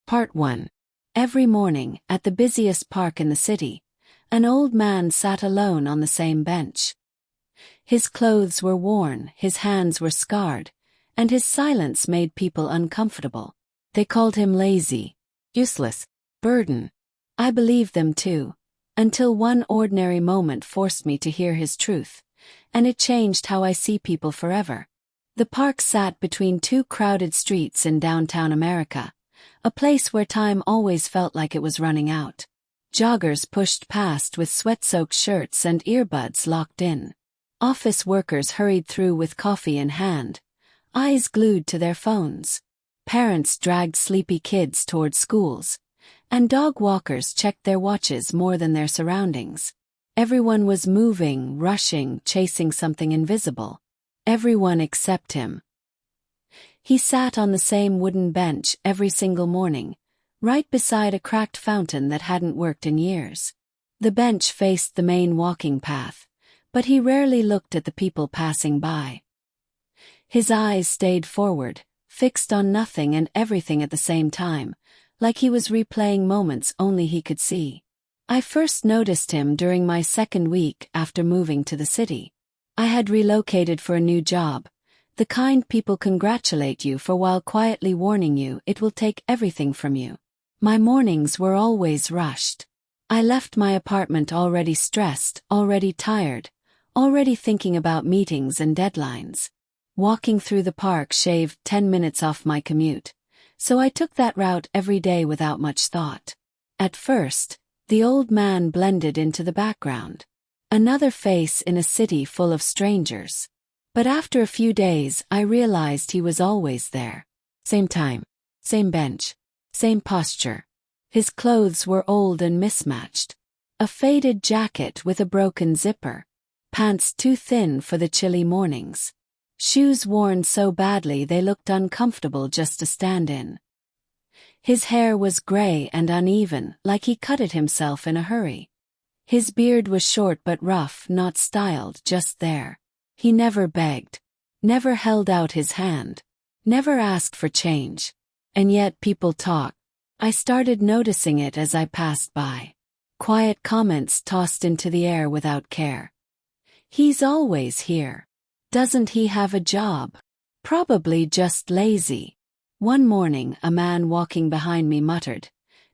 Part 1. Every morning, at the busiest park in the city, an old man sat alone on the same bench. His clothes were worn, his hands were scarred, and his silence made people uncomfortable. They called him lazy, useless, burden. I believed them too, until one ordinary moment forced me to hear his truth, and it changed how I see people forever. The park sat between two crowded streets in downtown America, a place where time always felt like it was running out. Joggers pushed past with sweat-soaked shirts and earbuds locked in. Office workers hurried through with coffee in hand, eyes glued to their phones. Parents dragged sleepy kids toward schools, and dog walkers checked their watches more than their surroundings. Everyone was moving, rushing, chasing something invisible. Everyone except him. He sat on the same wooden bench every single morning, right beside a cracked fountain that hadn't worked in years. The bench faced the main walking path, but he rarely looked at the people passing by. His eyes stayed forward, fixed on nothing and everything at the same time, like he was replaying moments only he could see. I first noticed him during my second week after moving to the city. I had relocated for a new job, the kind people congratulate you for while quietly warning you it will take everything from you. My mornings were always rushed. I left my apartment already stressed, already tired, already thinking about meetings and deadlines. Walking through the park shaved 10 minutes off my commute, so I took that route every day without much thought. At first, the old man blended into the background. Another face in a city full of strangers. But after a few days I realized he was always there. Same time, same bench, same posture. His clothes were old and mismatched. A faded jacket with a broken zipper. Pants too thin for the chilly mornings. Shoes worn so badly they looked uncomfortable just to stand in. His hair was gray and uneven, like he cut it himself in a hurry. His beard was short but rough, not styled, just there. He never begged, never held out his hand, never asked for change. And yet people talked. I started noticing it as I passed by. Quiet comments tossed into the air without care. He's always here. Doesn't he have a job? Probably just lazy. One morning a man walking behind me muttered,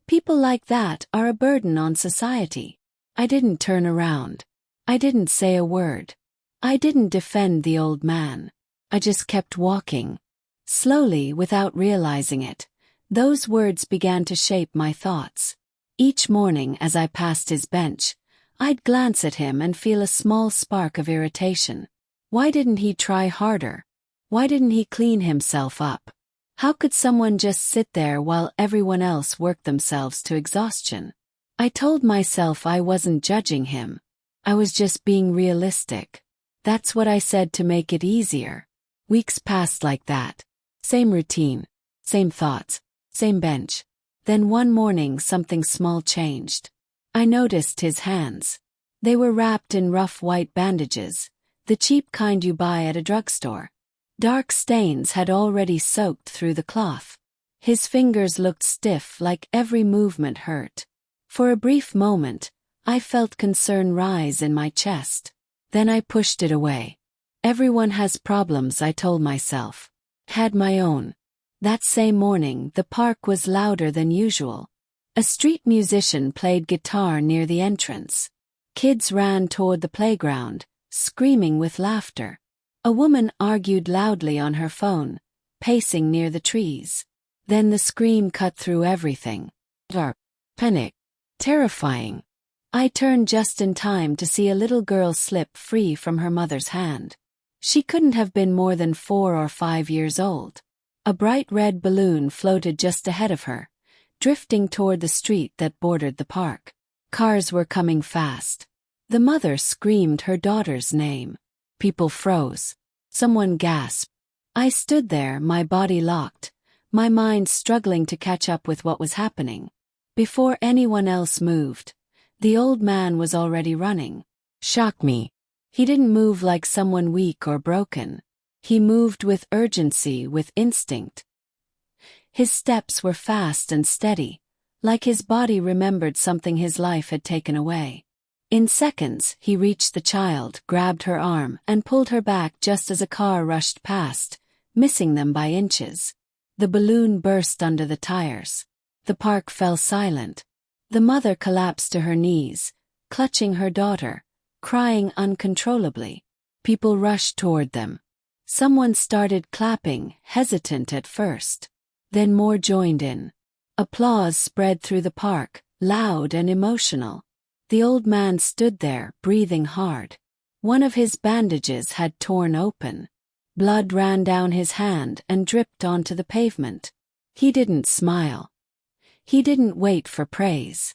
"People like that are a burden on society." I didn't turn around. I didn't say a word. I didn't defend the old man. I just kept walking. Slowly, without realizing it, those words began to shape my thoughts. Each morning as I passed his bench, I'd glance at him and feel a small spark of irritation. Why didn't he try harder? Why didn't he clean himself up? How could someone just sit there while everyone else worked themselves to exhaustion? I told myself I wasn't judging him. I was just being realistic. That's what I said to make it easier. Weeks passed like that. Same routine, same thoughts, same bench. Then one morning something small changed. I noticed his hands. They were wrapped in rough white bandages, the cheap kind you buy at a drugstore. Dark stains had already soaked through the cloth. His fingers looked stiff, like every movement hurt. For a brief moment, I felt concern rise in my chest. Then I pushed it away. Everyone has problems, I told myself. Had my own. That same morning, the park was louder than usual. A street musician played guitar near the entrance. Kids ran toward the playground, screaming with laughter. A woman argued loudly on her phone, pacing near the trees. Then the scream cut through everything. Dark, panic, terrifying. I turned just in time to see a little girl slip free from her mother's hand. She couldn't have been more than 4 or 5 years old. A bright red balloon floated just ahead of her, drifting toward the street that bordered the park. Cars were coming fast. The mother screamed her daughter's name. People froze. Someone gasped. I stood there, my body locked, my mind struggling to catch up with what was happening. Before anyone else moved, the old man was already running. Shocked me. He didn't move like someone weak or broken. He moved with urgency, with instinct. His steps were fast and steady, like his body remembered something his life had taken away. In seconds, he reached the child, grabbed her arm, and pulled her back just as a car rushed past, missing them by inches. The balloon burst under the tires. The park fell silent. The mother collapsed to her knees, clutching her daughter, crying uncontrollably. People rushed toward them. Someone started clapping, hesitant at first. Then more joined in. Applause spread through the park, loud and emotional. The old man stood there, breathing hard. One of his bandages had torn open. Blood ran down his hand and dripped onto the pavement. He didn't smile. He didn't wait for praise.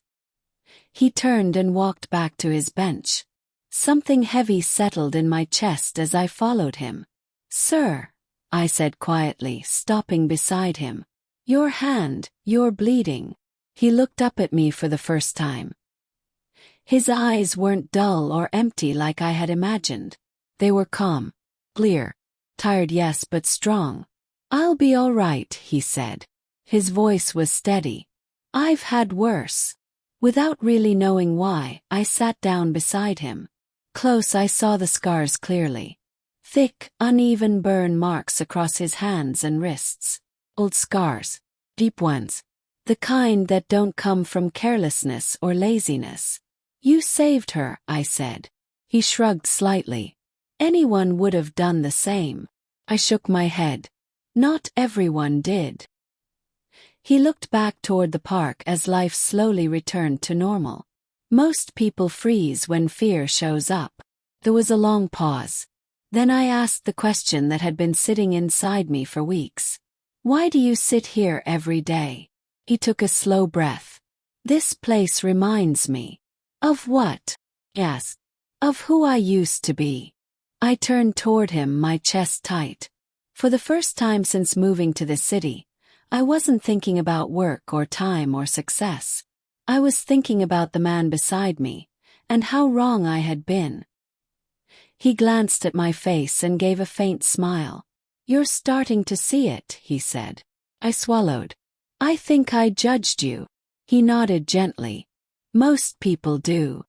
He turned and walked back to his bench. Something heavy settled in my chest as I followed him. "Sir," I said quietly, stopping beside him. "Your hand, you're bleeding." He looked up at me for the first time. His eyes weren't dull or empty like I had imagined. They were calm, clear, tired yes but strong. "I'll be all right," he said. His voice was steady. "I've had worse." Without really knowing why, I sat down beside him. Close I saw the scars clearly. Thick, uneven burn marks across his hands and wrists. Old scars. Deep ones. The kind that don't come from carelessness or laziness. "You saved her," I said. He shrugged slightly. "Anyone would have done the same." I shook my head. "Not everyone did." He looked back toward the park as life slowly returned to normal. Most people freeze when fear shows up. There was a long pause. Then I asked the question that had been sitting inside me for weeks. "Why do you sit here every day?" He took a slow breath. "This place reminds me." "Of what?" I asked. "Of who I used to be." I turned toward him, my chest tight. For the first time since moving to this city, I wasn't thinking about work or time or success. I was thinking about the man beside me, and how wrong I had been. He glanced at my face and gave a faint smile. "You're starting to see it," he said. I swallowed. "I think I judged you." He nodded gently. "Most people do."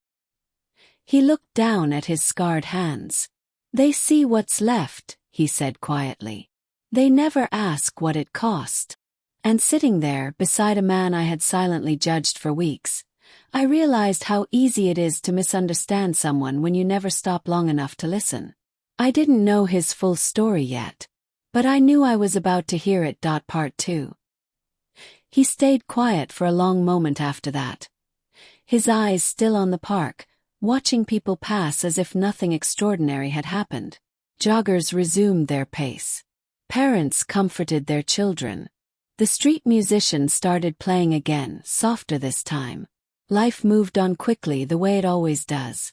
He looked down at his scarred hands. "They see what's left," he said quietly. "They never ask what it cost." And sitting there, beside a man I had silently judged for weeks, I realized how easy it is to misunderstand someone when you never stop long enough to listen. I didn't know his full story yet, but I knew I was about to hear it. Part 2. He stayed quiet for a long moment after that. His eyes still on the park, watching people pass as if nothing extraordinary had happened. Joggers resumed their pace. Parents comforted their children. The street musician started playing again, softer this time. Life moved on quickly the way it always does.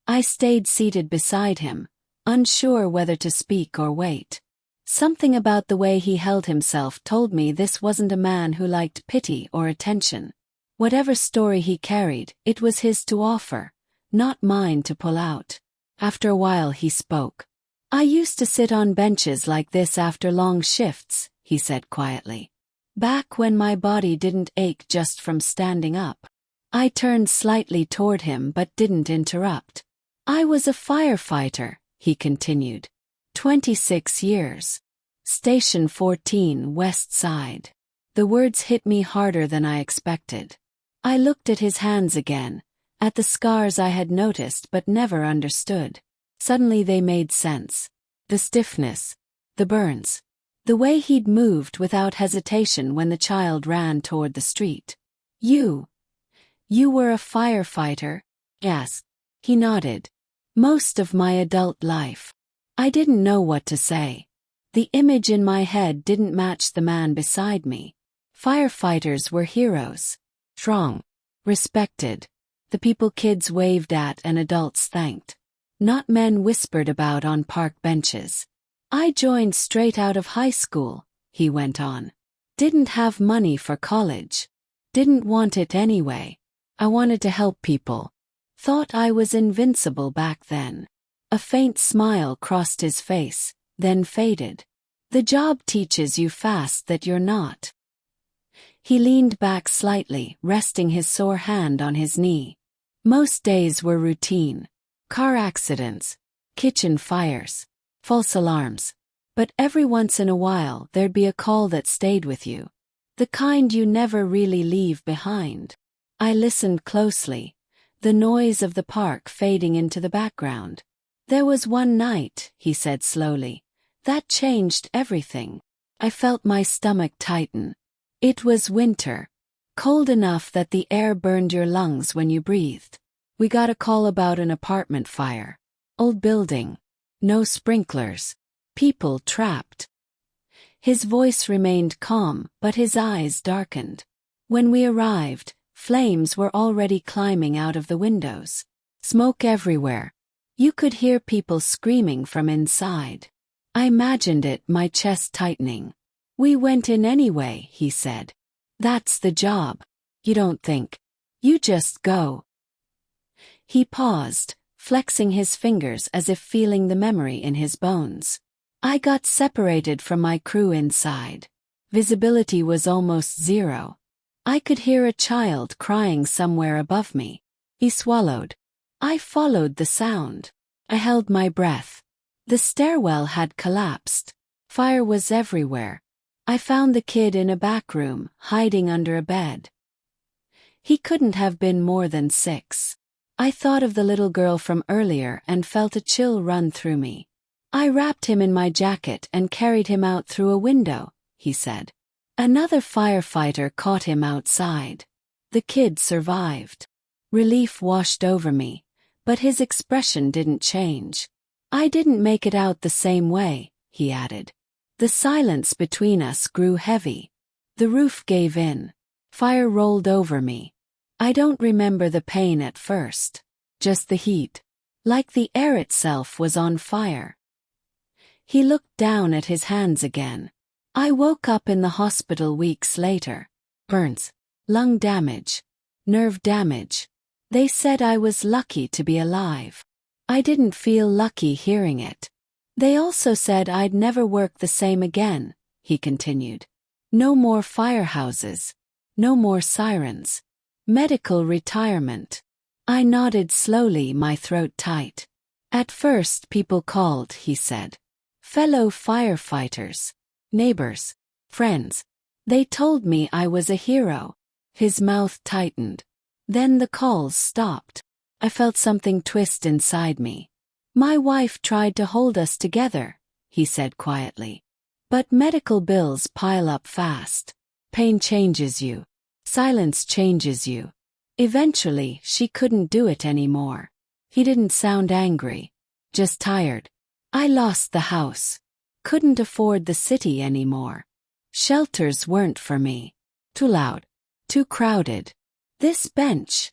I stayed seated beside him, unsure whether to speak or wait. Something about the way he held himself told me this wasn't a man who liked pity or attention. Whatever story he carried, it was his to offer, not mine to pull out. After a while he spoke. "I used to sit on benches like this after long shifts," he said quietly. "Back when my body didn't ache just from standing up." I turned slightly toward him but didn't interrupt. "I was a firefighter," he continued. 26 years. Station 14, West Side." The words hit me harder than I expected. I looked at his hands again, at the scars I had noticed but never understood. Suddenly they made sense. The stiffness, the burns, the way he'd moved without hesitation when the child ran toward the street. You were a firefighter?" "Yes." He nodded. "Most of my adult life." I didn't know what to say. The image in my head didn't match the man beside me. Firefighters were heroes. Strong. Respected. The people kids waved at and adults thanked. Not men whispered about on park benches. "I joined straight out of high school," he went on. "Didn't have money for college. Didn't want it anyway. I wanted to help people. Thought I was invincible back then." A faint smile crossed his face, then faded. "The job teaches you fast that you're not." He leaned back slightly, resting his sore hand on his knee. Most days were routine. Car accidents, kitchen fires, false alarms. But every once in a while there'd be a call that stayed with you. The kind you never really leave behind. I listened closely, the noise of the park fading into the background. There was one night, he said slowly, that changed everything. I felt my stomach tighten. It was winter. Cold enough that the air burned your lungs when you breathed. We got a call about an apartment fire. Old building. No sprinklers. People trapped. His voice remained calm, but his eyes darkened. When we arrived, flames were already climbing out of the windows. Smoke everywhere. You could hear people screaming from inside. I imagined it, my chest tightening. We went in anyway, he said. That's the job. You don't think. You just go. He paused, flexing his fingers as if feeling the memory in his bones. I got separated from my crew inside. Visibility was almost zero. I could hear a child crying somewhere above me. He swallowed. I followed the sound. I held my breath. The stairwell had collapsed. Fire was everywhere. I found the kid in a back room, hiding under a bed. He couldn't have been more than 6. I thought of the little girl from earlier and felt a chill run through me. I wrapped him in my jacket and carried him out through a window, he said. Another firefighter caught him outside. The kid survived. Relief washed over me, but his expression didn't change. I didn't make it out the same way, he added. The silence between us grew heavy. The roof gave in. Fire rolled over me. I don't remember the pain at first. Just the heat. Like the air itself was on fire. He looked down at his hands again. I woke up in the hospital weeks later. Burns. Lung damage. Nerve damage. They said I was lucky to be alive. I didn't feel lucky hearing it. They also said I'd never work the same again, he continued. No more firehouses. No more sirens. Medical retirement. I nodded slowly, my throat tight. At first people called, he said. Fellow firefighters. Neighbors. Friends. They told me I was a hero. His mouth tightened. Then the calls stopped. I felt something twist inside me. My wife tried to hold us together, he said quietly. But medical bills pile up fast. Pain changes you. Silence changes you. Eventually, she couldn't do it anymore. He didn't sound angry. Just tired. I lost the house. Couldn't afford the city anymore. Shelters weren't for me. Too loud. Too crowded. This bench.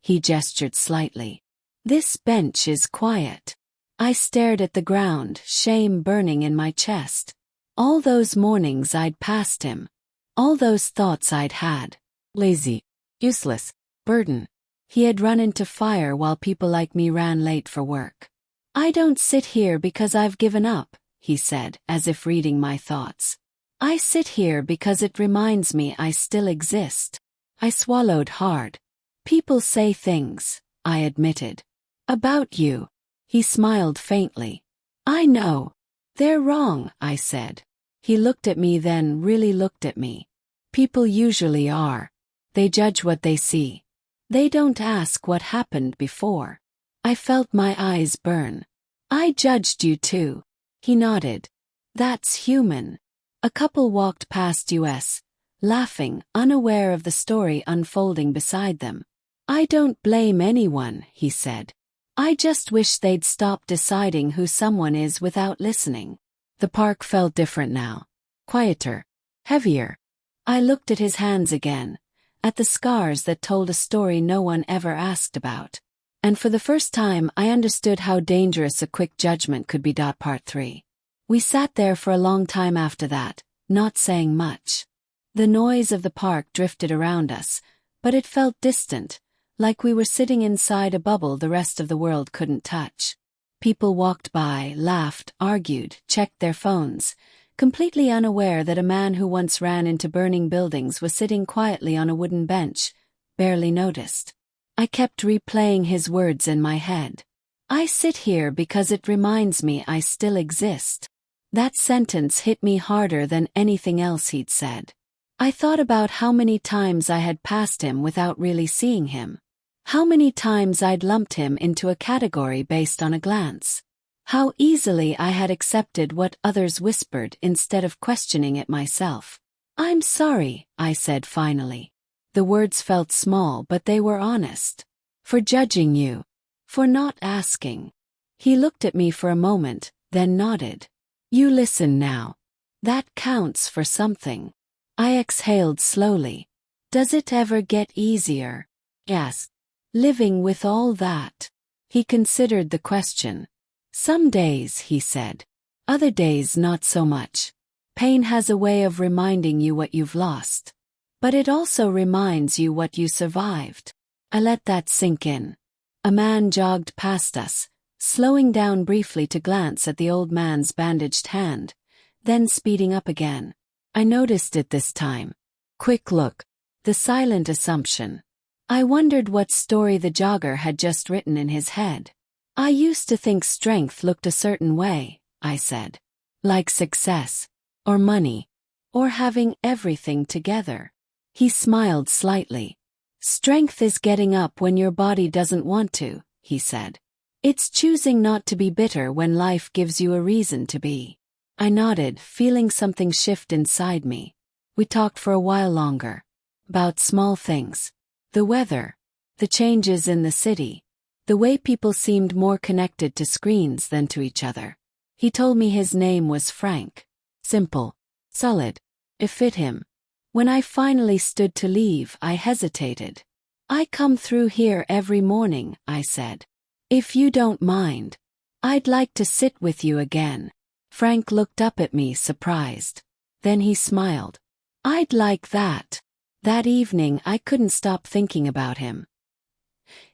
He gestured slightly. This bench is quiet. I stared at the ground, shame burning in my chest. All those mornings I'd passed him. All those thoughts I'd had. Lazy. Useless. Burden. He had run into fire while people like me ran late for work. I don't sit here because I've given up, he said, as if reading my thoughts. I sit here because it reminds me I still exist. I swallowed hard. People say things, I admitted. About you. He smiled faintly. I know. They're wrong, I said. He looked at me, then really looked at me. People usually are. They judge what they see. They don't ask what happened before. I felt my eyes burn. I judged you too. He nodded. That's human. A couple walked past us, laughing, unaware of the story unfolding beside them. I don't blame anyone, he said. I just wish they'd stop deciding who someone is without listening. The park felt different now. Quieter. Heavier. I looked at his hands again, at the scars that told a story no one ever asked about. And for the first time I understood how dangerous a quick judgment could be. Part 3. We sat there for a long time after that, not saying much. The noise of the park drifted around us, but it felt distant, like we were sitting inside a bubble the rest of the world couldn't touch. People walked by, laughed, argued, checked their phones, completely unaware that a man who once ran into burning buildings was sitting quietly on a wooden bench, barely noticed. I kept replaying his words in my head. I sit here because it reminds me I still exist. That sentence hit me harder than anything else he'd said. I thought about how many times I had passed him without really seeing him. How many times I'd lumped him into a category based on a glance. How easily I had accepted what others whispered instead of questioning it myself. "I'm sorry," I said finally. The words felt small, but they were honest. "For judging you. For not asking." He looked at me for a moment, then nodded. "You listen now. That counts for something." I exhaled slowly. "Does it ever get easier?" "Yes. Living with all that." He considered the question. "Some days," he said. "Other days not so much. Pain has a way of reminding you what you've lost. But it also reminds you what you survived." I let that sink in. A man jogged past us, slowing down briefly to glance at the old man's bandaged hand, then speeding up again. I noticed it this time. Quick look. The silent assumption. I wondered what story the jogger had just written in his head. "I used to think strength looked a certain way," I said. "Like success. Or money. Or having everything together." He smiled slightly. "Strength is getting up when your body doesn't want to," he said. "It's choosing not to be bitter when life gives you a reason to be." I nodded, feeling something shift inside me. We talked for a while longer. About small things. The weather. The changes in the city. The way people seemed more connected to screens than to each other. He told me his name was Frank. Simple. Solid. It fit him. When I finally stood to leave, I hesitated. "I come through here every morning," I said. "If you don't mind, I'd like to sit with you again." Frank looked up at me, surprised. Then he smiled. "I'd like that." That evening I couldn't stop thinking about him.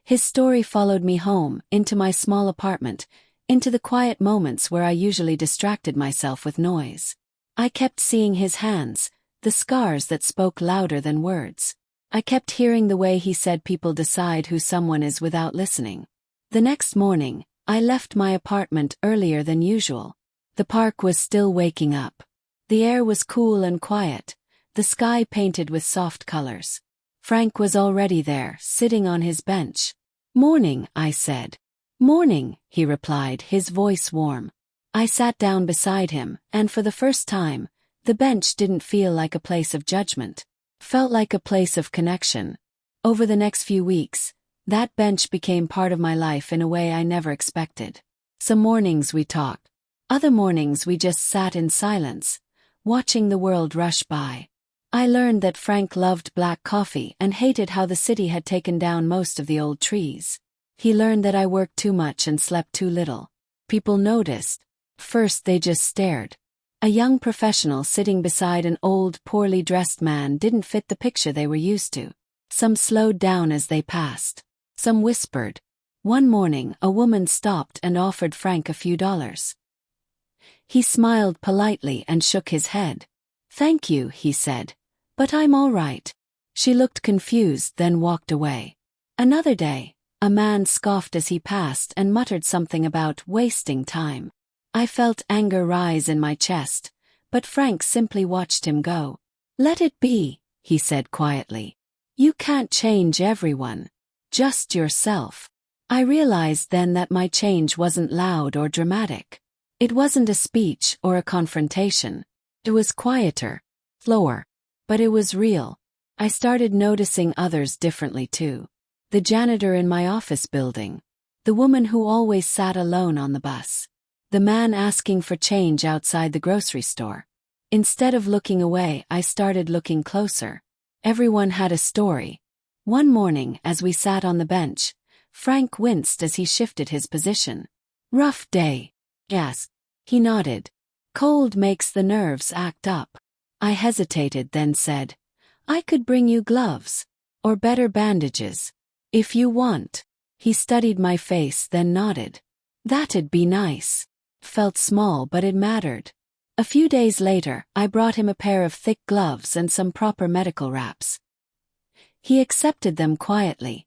His story followed me home, into my small apartment, into the quiet moments where I usually distracted myself with noise. I kept seeing his hands, the scars that spoke louder than words. I kept hearing the way he said people decide who someone is without listening. The next morning, I left my apartment earlier than usual. The park was still waking up. The air was cool and quiet, the sky painted with soft colors. Frank was already there, sitting on his bench. "Morning," I said. "Morning," he replied, his voice warm. I sat down beside him, and for the first time, the bench didn't feel like a place of judgment. Felt like a place of connection. Over the next few weeks, that bench became part of my life in a way I never expected. Some mornings we talked. Other mornings we just sat in silence, watching the world rush by. I learned that Frank loved black coffee and hated how the city had taken down most of the old trees. He learned that I worked too much and slept too little. People noticed. First they just stared. A young professional sitting beside an old, poorly dressed man didn't fit the picture they were used to. Some slowed down as they passed. Some whispered. One morning a woman stopped and offered Frank a few dollars. He smiled politely and shook his head. "Thank you," he said. "But I'm all right." She looked confused, then walked away. Another day, a man scoffed as he passed and muttered something about wasting time. I felt anger rise in my chest, but Frank simply watched him go. "Let it be," he said quietly. "You can't change everyone. Just yourself." I realized then that my change wasn't loud or dramatic. It wasn't a speech or a confrontation. It was quieter, slower. But it was real. I started noticing others differently too. The janitor in my office building. The woman who always sat alone on the bus. The man asking for change outside the grocery store. Instead of looking away, I started looking closer. Everyone had a story. One morning, as we sat on the bench, Frank winced as he shifted his position. "Rough day?" "Yes." He nodded. "Cold makes the nerves act up." I hesitated, then said, "I could bring you gloves. Or better bandages. If you want." He studied my face, then nodded. "That'd be nice." Felt small, but it mattered. A few days later, I brought him a pair of thick gloves and some proper medical wraps. He accepted them quietly,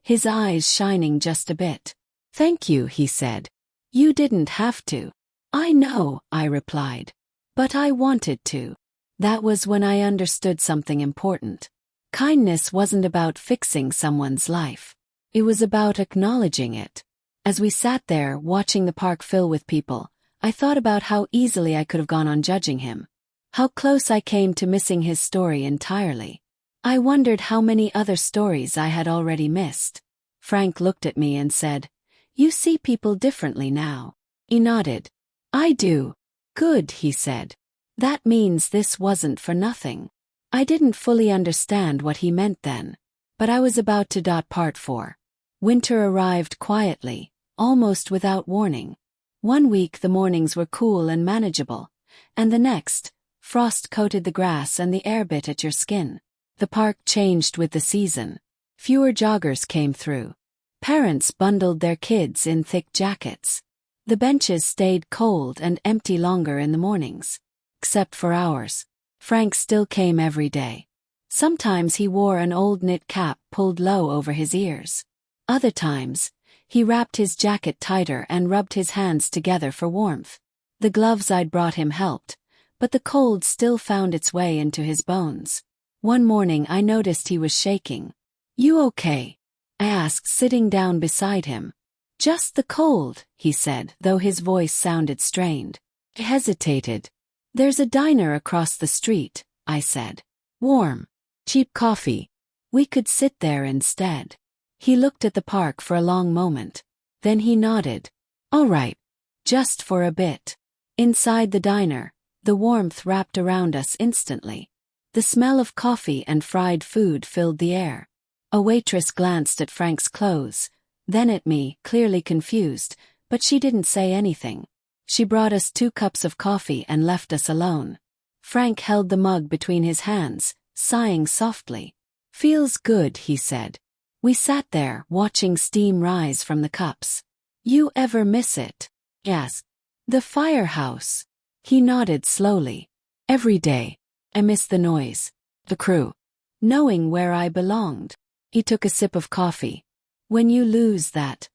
his eyes shining just a bit. "Thank you," he said. "You didn't have to." "I know," I replied. "But I wanted to." That was when I understood something important. Kindness wasn't about fixing someone's life. It was about acknowledging it. As we sat there, watching the park fill with people, I thought about how easily I could have gone on judging him. How close I came to missing his story entirely. I wondered how many other stories I had already missed. Frank looked at me and said, "You see people differently now." He nodded. "I do." "Good," he said. "That means this wasn't for nothing." I didn't fully understand what he meant then. But I was about to. Part 4. Winter arrived quietly, almost without warning. One week the mornings were cool and manageable, and the next, frost coated the grass and the air bit at your skin. The park changed with the season. Fewer joggers came through. Parents bundled their kids in thick jackets. The benches stayed cold and empty longer in the mornings. Except for ours. Frank still came every day. Sometimes he wore an old knit cap pulled low over his ears. Other times, he wrapped his jacket tighter and rubbed his hands together for warmth. The gloves I'd brought him helped, but the cold still found its way into his bones. One morning I noticed he was shaking. "You okay?" I asked, sitting down beside him. "Just the cold," he said, though his voice sounded strained. I hesitated. "There's a diner across the street," I said. "Warm. Cheap coffee. We could sit there instead." He looked at the park for a long moment. Then he nodded. "All right. Just for a bit." Inside the diner, the warmth wrapped around us instantly. The smell of coffee and fried food filled the air. A waitress glanced at Frank's clothes, then at me, clearly confused, but she didn't say anything. She brought us 2 cups of coffee and left us alone. Frank held the mug between his hands, sighing softly. "Feels good," he said. We sat there, watching steam rise from the cups. "You ever miss it?" "Yes." "The firehouse?" He nodded slowly. "Every day. I miss the noise. The crew. Knowing where I belonged." He took a sip of coffee. "When you lose that,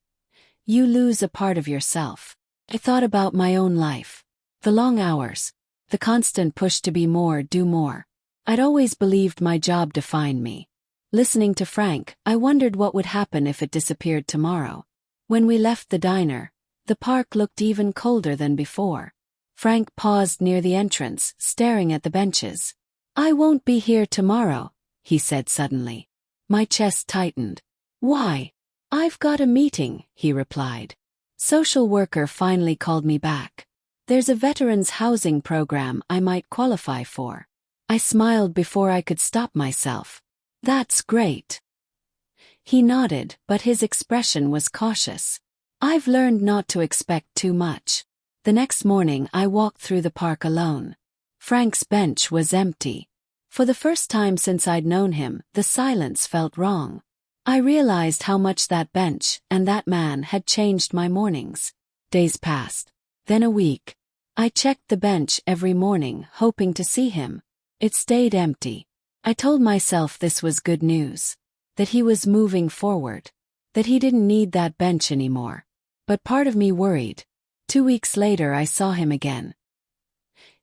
you lose a part of yourself." I thought about my own life. The long hours. The constant push to be more, do more. I'd always believed my job defined me. Listening to Frank, I wondered what would happen if it disappeared tomorrow. When we left the diner, the park looked even colder than before. Frank paused near the entrance, staring at the benches. "I won't be here tomorrow," he said suddenly. My chest tightened. "Why?" "I've got a meeting," he replied. Social worker finally called me back. "There's a veterans housing program I might qualify for." I smiled before I could stop myself. "That's great." He nodded, but his expression was cautious. I've learned not to expect too much. The next morning I walked through the park alone. Frank's bench was empty. For the first time since I'd known him, the silence felt wrong. I realized how much that bench and that man had changed my mornings. Days passed. Then a week. I checked the bench every morning, hoping to see him. It stayed empty. I told myself this was good news. That he was moving forward. That he didn't need that bench anymore. But part of me worried. 2 weeks later I saw him again.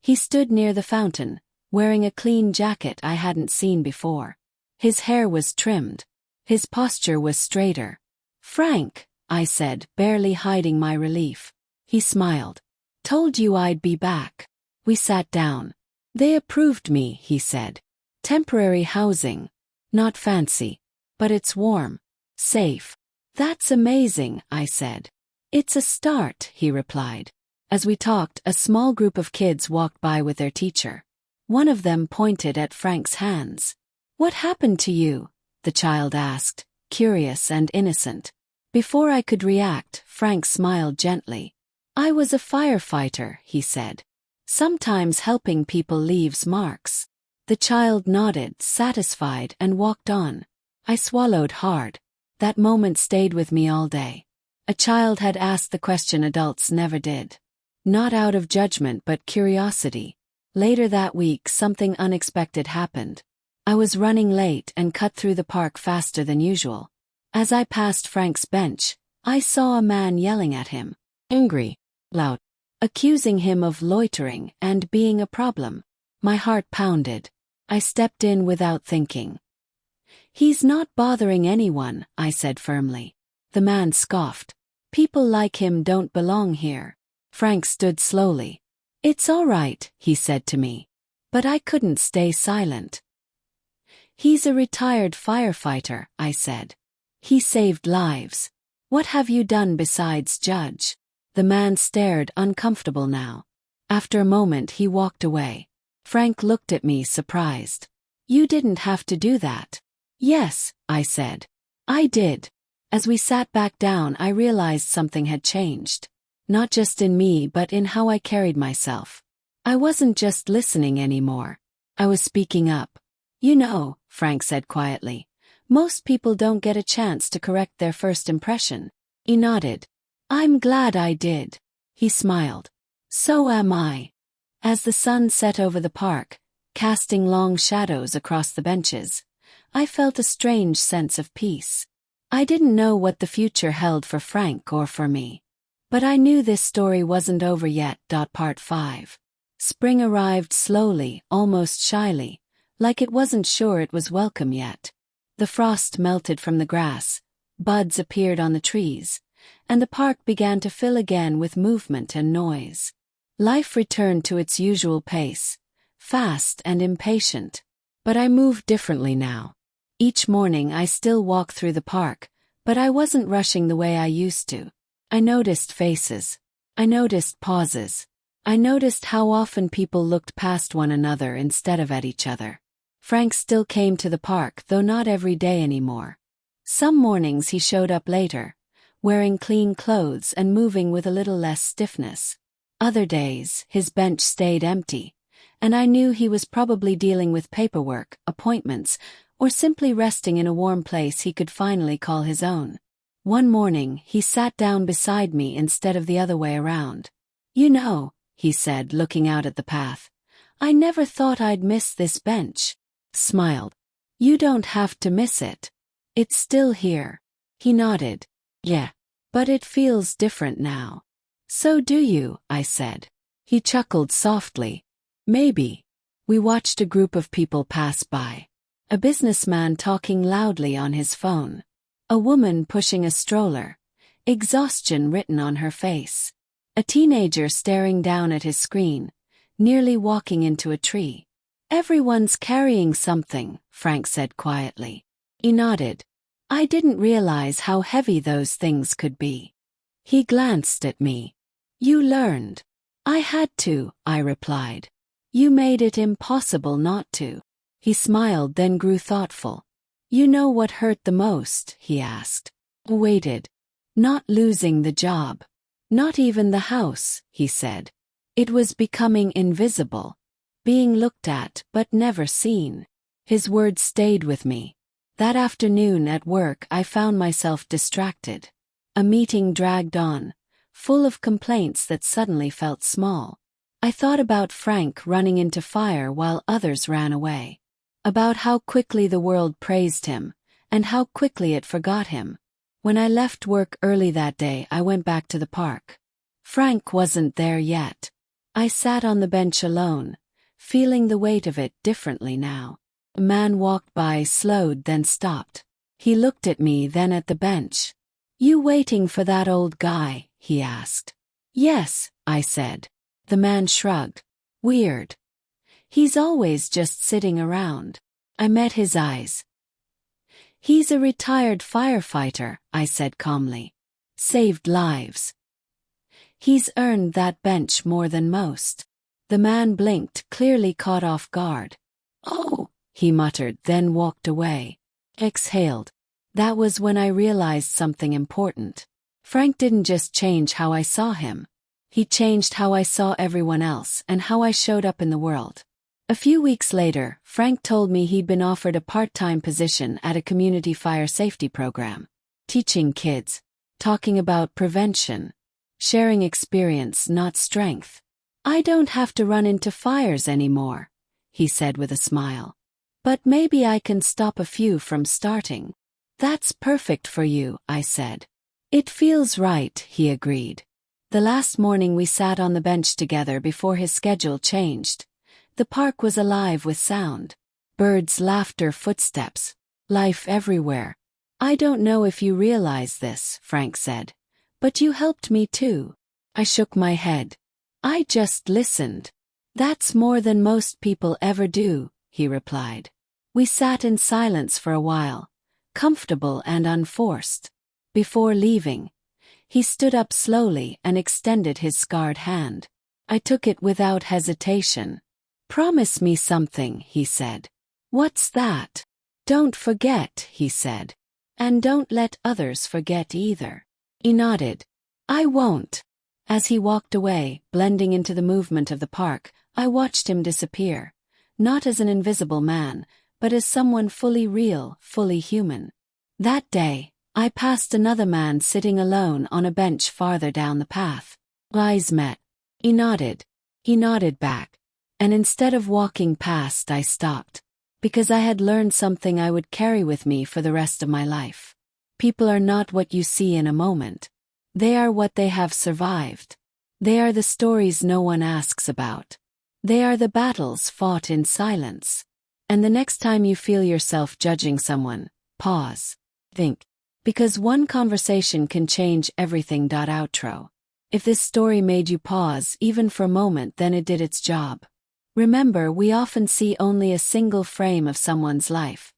He stood near the fountain, wearing a clean jacket I hadn't seen before. His hair was trimmed. His posture was straighter. "Frank," I said, barely hiding my relief. He smiled. "Told you I'd be back." We sat down. "They approved me," he said. "Temporary housing. Not fancy. But it's warm. Safe." "That's amazing," I said. "It's a start," he replied. As we talked, a small group of kids walked by with their teacher. One of them pointed at Frank's hands. "What happened to you?" the child asked, curious and innocent. Before I could react, Frank smiled gently. "I was a firefighter," he said. "Sometimes helping people leaves marks." The child nodded, satisfied, and walked on. I swallowed hard. That moment stayed with me all day. A child had asked the question adults never did. not out of judgment but curiosity. Later that week, something unexpected happened. I was running late and cut through the park faster than usual. As I passed Frank's bench, I saw a man yelling at him. Angry, loud, accusing him of loitering and being a problem. My heart pounded. I stepped in without thinking. "He's not bothering anyone," I said firmly. The man scoffed. "People like him don't belong here." Frank stood slowly. "It's all right," he said to me. But I couldn't stay silent. "He's a retired firefighter," I said. "He saved lives. What have you done besides judge?" The man stared, uncomfortable now. After a moment he walked away. Frank looked at me, surprised. "You didn't have to do that." "Yes," I said. "I did." As we sat back down, I realized something had changed. Not just in me but in how I carried myself. I wasn't just listening anymore. I was speaking up. "You know," Frank said quietly, "most people don't get a chance to correct their first impression." He nodded. "I'm glad I did." He smiled. "So am I." As the sun set over the park, casting long shadows across the benches, I felt a strange sense of peace. I didn't know what the future held for Frank or for me. But I knew this story wasn't over yet. Part 5. Spring arrived slowly, almost shyly, like it wasn't sure it was welcome yet. The frost melted from the grass, buds appeared on the trees, and the park began to fill again with movement and noise. Life returned to its usual pace, fast and impatient. But I moved differently now. Each morning I still walked through the park, but I wasn't rushing the way I used to. I noticed faces. I noticed pauses. I noticed how often people looked past one another instead of at each other. Frank still came to the park, though not every day anymore. Some mornings he showed up later, wearing clean clothes and moving with a little less stiffness. Other days, his bench stayed empty, and I knew he was probably dealing with paperwork, appointments, or simply resting in a warm place he could finally call his own. One morning, he sat down beside me instead of the other way around. "You know," he said, looking out at the path, "I never thought I'd miss this bench." Smiled. "You don't have to miss it. It's still here." He nodded. "Yeah, but it feels different now." "So do you," I said. He chuckled softly. "Maybe." We watched a group of people pass by. A businessman talking loudly on his phone. A woman pushing a stroller, exhaustion written on her face. A teenager staring down at his screen, nearly walking into a tree. "Everyone's carrying something," Frank said quietly. He nodded. "I didn't realize how heavy those things could be." He glanced at me. "You learned." "I had to," I replied. "You made it impossible not to." He smiled, then grew thoughtful. "You know what hurt the most?" he asked. I waited. "Not losing the job. Not even the house," he said. "It was becoming invisible. Being looked at but never seen." His words stayed with me. That afternoon at work I found myself distracted. A meeting dragged on, full of complaints that suddenly felt small. I thought about Frank running into fire while others ran away. About how quickly the world praised him, and how quickly it forgot him. When I left work early that day, I went back to the park. Frank wasn't there yet. I sat on the bench alone, feeling the weight of it differently now. A man walked by, slowed, then stopped. He looked at me, then at the bench. "You waiting for that old guy?" he asked. "Yes," I said. The man shrugged. "Weird. He's always just sitting around." I met his eyes. "He's a retired firefighter," I said calmly. "Saved lives. He's earned that bench more than most." The man blinked, clearly caught off guard. "Oh," he muttered, then walked away. Exhaled. That was when I realized something important. Frank didn't just change how I saw him. He changed how I saw everyone else and how I showed up in the world. A few weeks later, Frank told me he'd been offered a part-time position at a community fire safety program. Teaching kids. Talking about prevention. Sharing experience, not strength. I don't have to run into fires anymore, he said with a smile. But maybe I can stop a few from starting. That's perfect for you, I said. It feels right, he agreed. The last morning we sat on the bench together before his schedule changed. The park was alive with sound. Birds, laughter, footsteps. Life everywhere. I don't know if you realize this, Frank said. But you helped me too. I shook my head. I just listened. That's more than most people ever do, he replied. We sat in silence for a while, comfortable and unforced. Before leaving, he stood up slowly and extended his scarred hand. I took it without hesitation. Promise me something, he said. What's that? Don't forget, he said. And don't let others forget either. He nodded. I won't. As he walked away, blending into the movement of the park, I watched him disappear, not as an invisible man, but as someone fully real, fully human. That day, I passed another man sitting alone on a bench farther down the path. Eyes met. He nodded back. And instead of walking past, I stopped. Because I had learned something I would carry with me for the rest of my life. People are not what you see in a moment. They are what they have survived. They are the stories no one asks about. They are the battles fought in silence. And the next time you feel yourself judging someone, pause. Think. Because one conversation can change everything. Outro. If this story made you pause even for a moment, then it did its job. Remember, we often see only a single frame of someone's life,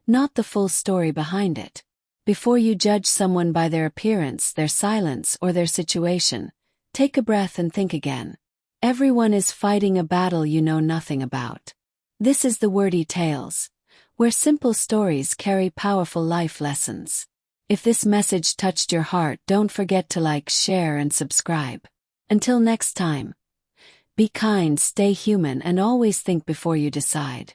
not the full story behind it. Before you judge someone by their appearance, their silence, or their situation, take a breath and think again. Everyone is fighting a battle you know nothing about. This is the Wordy Tales, where simple stories carry powerful life lessons. If this message touched your heart, don't forget to like, share, and subscribe. Until next time. Be kind, stay human, and always think before you decide.